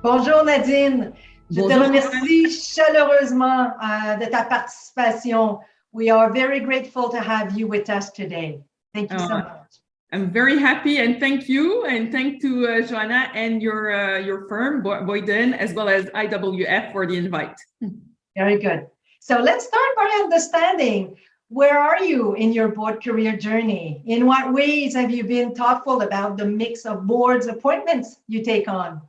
Bonjour Nadine, je te Bonjour. remercie chaleureusement de ta participation. We are very grateful to have you with us today. Thank you so much. I'm very happy and thank you, and thank to Joanna and your firm, Boyden, as well as IWF for the invite. Very good. So let's start by understanding, where are you in your board career journey? In what ways have you been thoughtful about the mix of boards appointments you take on?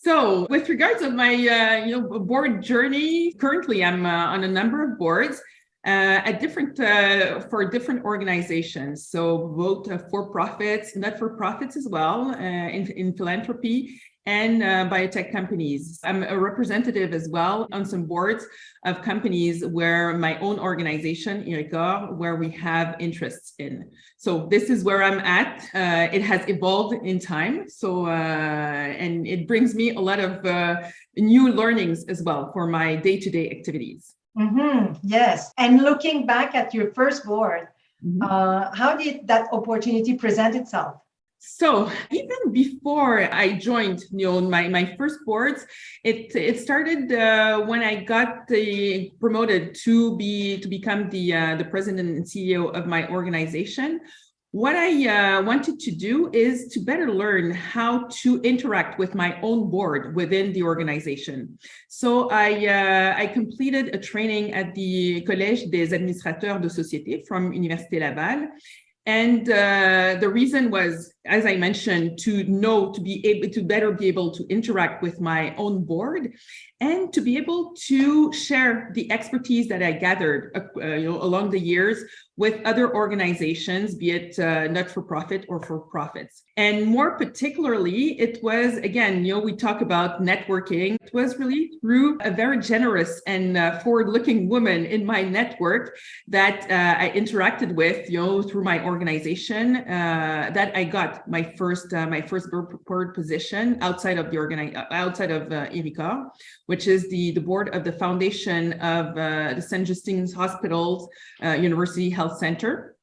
So with regards of my board journey, currently I'm on a number of boards at different for different organizations. So both for-profits, not-for-profits as well, in philanthropy, and biotech companies. I'm a representative as well on some boards of companies where my own organization, IRICA, where we have interests in. So this is where I'm at. It has evolved in time. So, and it brings me a lot of new learnings as well for my day-to-day activities. Mm-hmm. Yes. And looking back at your first board, how did that opportunity present itself? So even before I joined, my first boards, it started when I got promoted to become the president and CEO of my organization. What I wanted to do is to better learn how to interact with my own board within the organization. So I completed a training at the Collège des Administrateurs de Société from Université Laval. And the reason was, as I mentioned, to better be able to interact with my own board and to be able to share the expertise that I gathered along the years with other organizations, be it not-for-profit or for-profits. And more particularly, it was, again, we talk about networking. It was really through a very generous and forward-looking woman in my network that I interacted with, through my organization, that I got my first board position outside of the IRICA, which is the board of the foundation of the St. Justine's Hospital's University Health Center.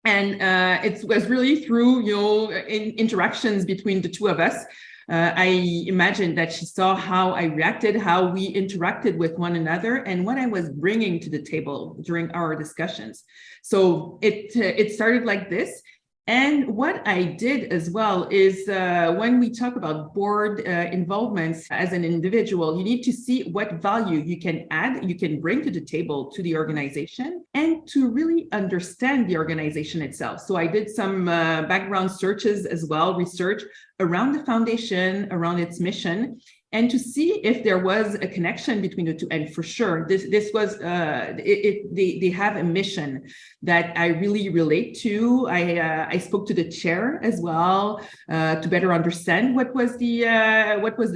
And it was really through, interactions between the two of us. I imagined that she saw how I reacted, how we interacted with one another, and what I was bringing to the table during our discussions. So it started like this. And what I did as well is when we talk about board involvements as an individual, you need to see what value you can add, you can bring to the table to the organization, and to really understand the organization itself. So I did some background searches as well, research around the foundation, around its mission, and to see if there was a connection between the two. And for sure, this was, they have a mission that I really relate to. I spoke to the chair as well to better understand what was the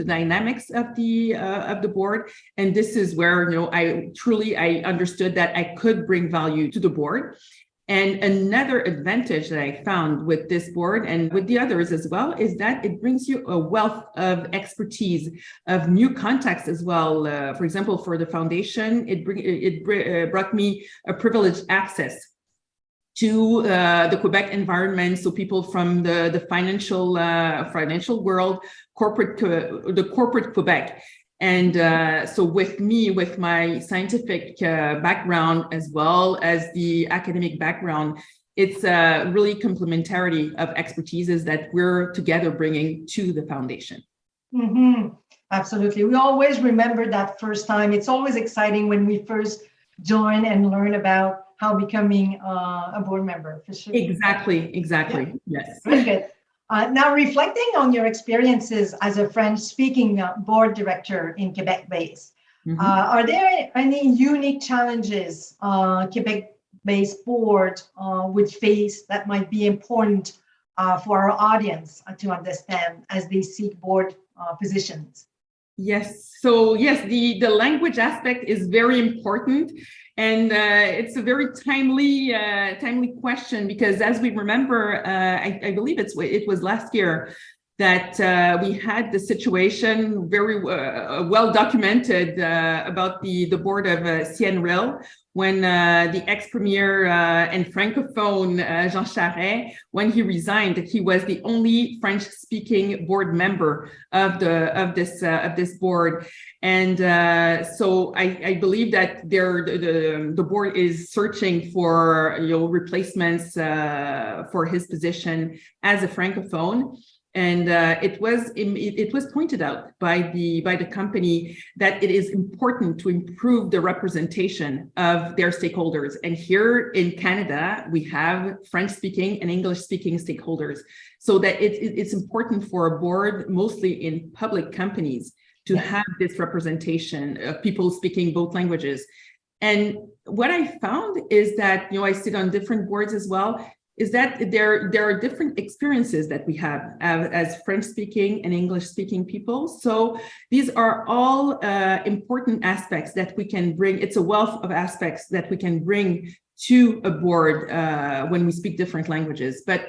dynamics of the board. And this is where, I understood that I could bring value to the board. And another advantage that I found with this board and with the others as well is that it brings you a wealth of expertise, of new contacts as well. For example, for the foundation, it brought me a privileged access to the Quebec environment, so people from the financial world, the corporate Quebec. And so with my scientific background as well as the academic background, it's really complementarity of expertises that we're together bringing to the foundation. Mm-hmm. Absolutely. We always remember that first time. It's always exciting when we first join and learn about how becoming a board member, for sure. Exactly. Yeah. Yes. Very good. Now, reflecting on your experiences as a French-speaking board director in Quebec-based, are there any unique challenges Quebec-based board would face that might be important for our audience to understand as they seek board positions? Yes. So yes, the language aspect is very important. And it's a very timely question, because as we remember, I believe it was last year that we had the situation very well documented about the board of CNREL, when the ex-premier and francophone Jean Charest, when he resigned, he was the only French-speaking board member of this board, and so I believe that the board is searching for replacements for his position as a francophone. And it was pointed out by the company that it is important to improve the representation of their stakeholders. And here in Canada, we have French-speaking and English-speaking stakeholders. So that it's important for a board, mostly in public companies, to have this representation of people speaking both languages. And what I found is that, I sit on different boards as well, is that there are different experiences that we have as French-speaking and English-speaking people. So these are all important aspects that we can bring. It's a wealth of aspects that we can bring to a board when we speak different languages. But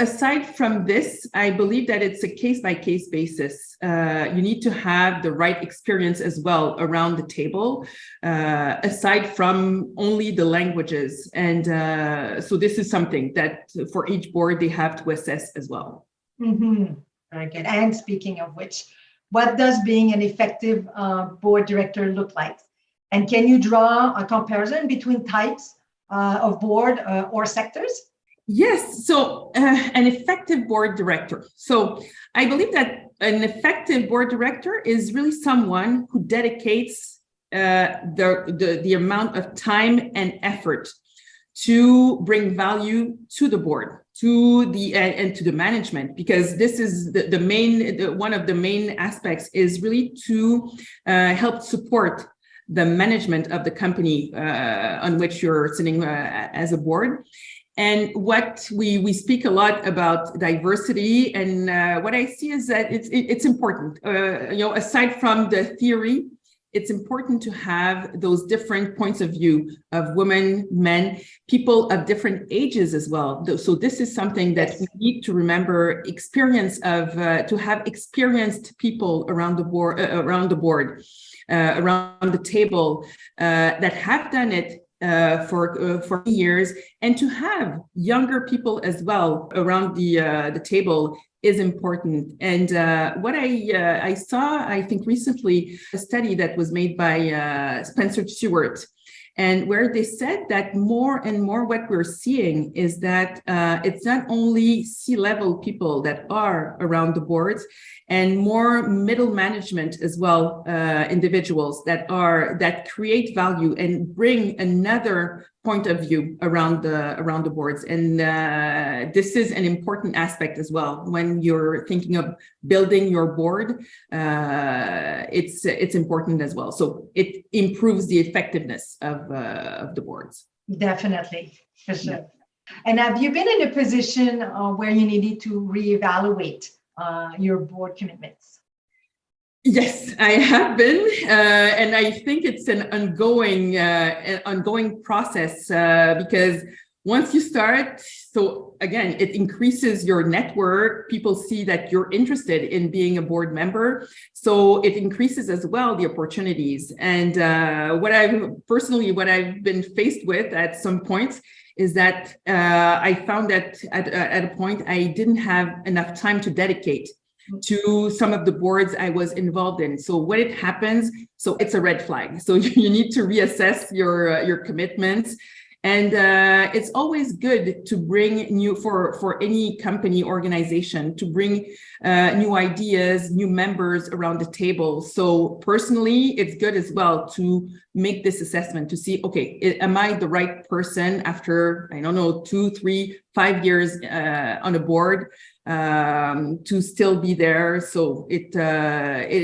aside from this, I believe that it's a case-by-case basis. You need to have the right experience as well around the table, aside from only the languages. And so this is something that for each board, they have to assess as well. Mm-hmm. Very good. And speaking of which, what does being an effective board director look like? And can you draw a comparison between types of board or sectors? Yes, so an effective board director. So I believe that an effective board director is really someone who dedicates the amount of time and effort to bring value to the board, and to the management, because this is the main, one of the main aspects is really to help support the management of the company on which you're sitting as a board. And what we speak a lot about diversity, and what I see is that it's important. Aside from the theory, it's important to have those different points of view of women, men, people of different ages as well. So this is something that we need to remember: to have experienced people around the board, around the table that have done it for years, and to have younger people as well around the table is important. And what I saw, I think recently, a study that was made by Spencer Stewart, and where they said that more and more what we're seeing is that it's not only C-level people that are around the boards, and more middle management as well, individuals that create value and bring another point of view around the boards. And this is an important aspect as well when you're thinking of building your board. It's important as well. So it improves the effectiveness of the boards. Definitely, for sure. Yeah. And have you been in a position where you needed to reevaluate your board commitments? Yes, I have been, and I think it's an ongoing process because once you start, so again, it increases your network. People see that you're interested in being a board member, so it increases as well the opportunities. And what I've been faced with at some points is that I found that at a point I didn't have enough time to dedicate to some of the boards I was involved in. So when it happens, so it's a red flag. So you need to reassess your commitments. And it's always good to bring for any company organization, to bring new ideas, new members around the table. So personally, it's good as well to make this assessment to see, okay, am I the right person after, 2, 3, 5 years on a board to still be there? So it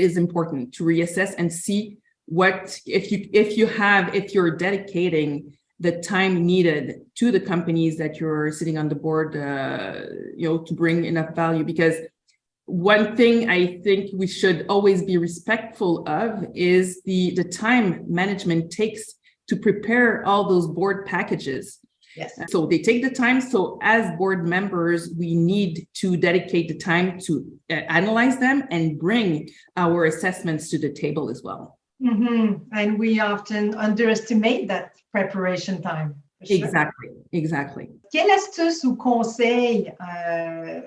is important to reassess and see what, if you're dedicating the time needed to the companies that you're sitting on the board, to bring enough value. Because one thing I think we should always be respectful of is the time management takes to prepare all those board packages. Yes. So they take the time. So as board members, we need to dedicate the time to analyze them and bring our assessments to the table as well. And we often underestimate that preparation time. Sure. Exactly. Quelle astuce ou conseil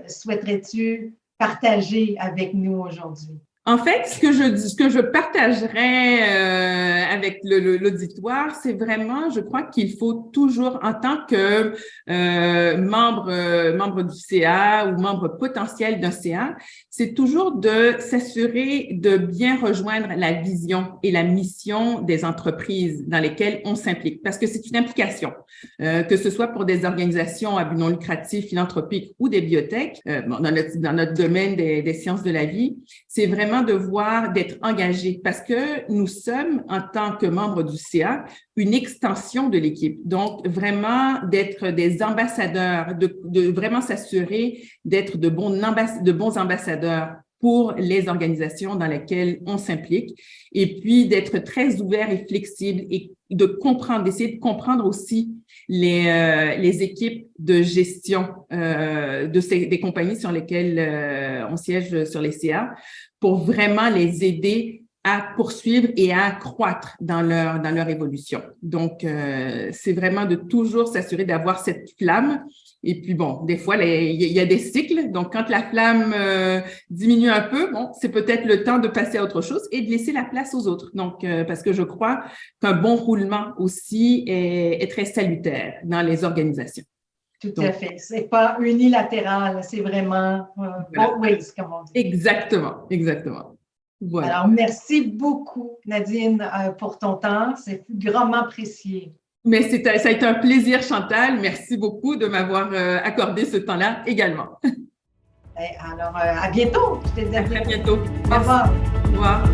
souhaiterais-tu partager avec nous aujourd'hui? En fait, ce que je partagerais avec l'auditoire, c'est vraiment, je crois qu'il faut toujours, en tant que membre du CA ou membre potentiel d'un CA, c'est toujours de s'assurer de bien rejoindre la vision et la mission des entreprises dans lesquelles on s'implique, parce que c'est une implication, que ce soit pour des organisations à but non lucratif, philanthropiques ou des biotech, dans notre domaine des sciences de la vie, c'est vraiment d'être engagé parce que nous sommes, en tant que membres du CA, une extension de l'équipe. Donc, vraiment d'être des ambassadeurs, de vraiment s'assurer d'être de bons ambassadeurs pour les organisations dans lesquelles on s'implique et puis d'être très ouvert et flexible et d'essayer de comprendre aussi les équipes de gestion des compagnies sur lesquelles on siège sur les CA pour vraiment les aider à poursuivre et à accroître dans leur évolution. Donc, c'est vraiment de toujours s'assurer d'avoir cette flamme. Et puis, bon, des fois, il y a des cycles. Donc, quand la flamme diminue un peu, bon, c'est peut-être le temps de passer à autre chose et de laisser la place aux autres. Donc, parce que je crois qu'un bon roulement aussi est très salutaire dans les organisations. Tout à fait. C'est pas unilatéral, c'est vraiment both ways, comme on dit. Exactement. Voilà. Alors, merci beaucoup, Nadine, pour ton temps. C'est grandement apprécié. Mais ça a été un plaisir, Chantal. Merci beaucoup de m'avoir accordé ce temps-là également. Alors, à bientôt. Je te dis à très bientôt. Au revoir. Au revoir.